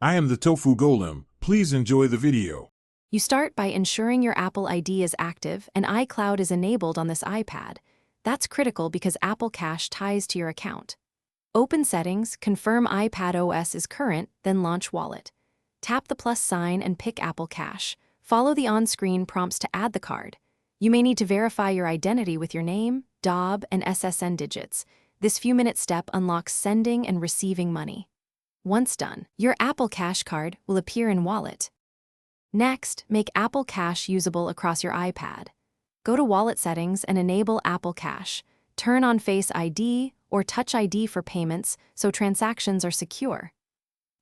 I am the Tofu Golem. Please enjoy the video. You start by ensuring your Apple ID is active and iCloud is enabled on this iPad. That's critical because Apple Cash ties to your account. Open Settings, confirm iPad OS is current, then launch Wallet. Tap the plus sign and pick Apple Cash. Follow the on-screen prompts to add the card. You may need to verify your identity with your name, DOB, and SSN digits. This few-minute step unlocks sending and receiving money. Once done, your Apple Cash card will appear in Wallet. Next, make Apple Cash usable across your iPad. Go to Wallet Settings and enable Apple Cash. Turn on Face ID or Touch ID for payments so transactions are secure.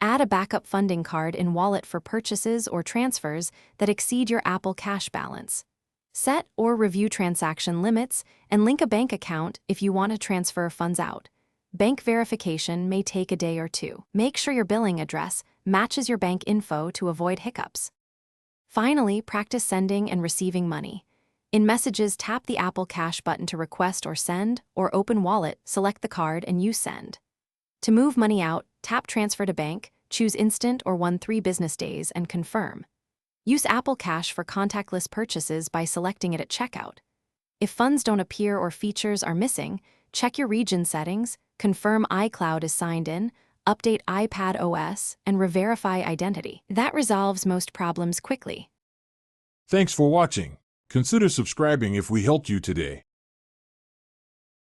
Add a backup funding card in Wallet for purchases or transfers that exceed your Apple Cash balance. Set or review transaction limits and link a bank account if you want to transfer funds out. Bank verification may take a day or two. Make sure your billing address matches your bank info to avoid hiccups. Finally, practice sending and receiving money. In Messages, tap the Apple Cash button to request or send, or open Wallet, select the card, and use Send. To move money out, tap Transfer to Bank, choose Instant or 3 business days, and confirm. Use Apple Cash for contactless purchases by selecting it at checkout. If funds don't appear or features are missing, check your region settings, confirm iCloud is signed in, update iPad OS, and re-verify identity. That resolves most problems quickly. Thanks for watching. Consider subscribing if we helped you today.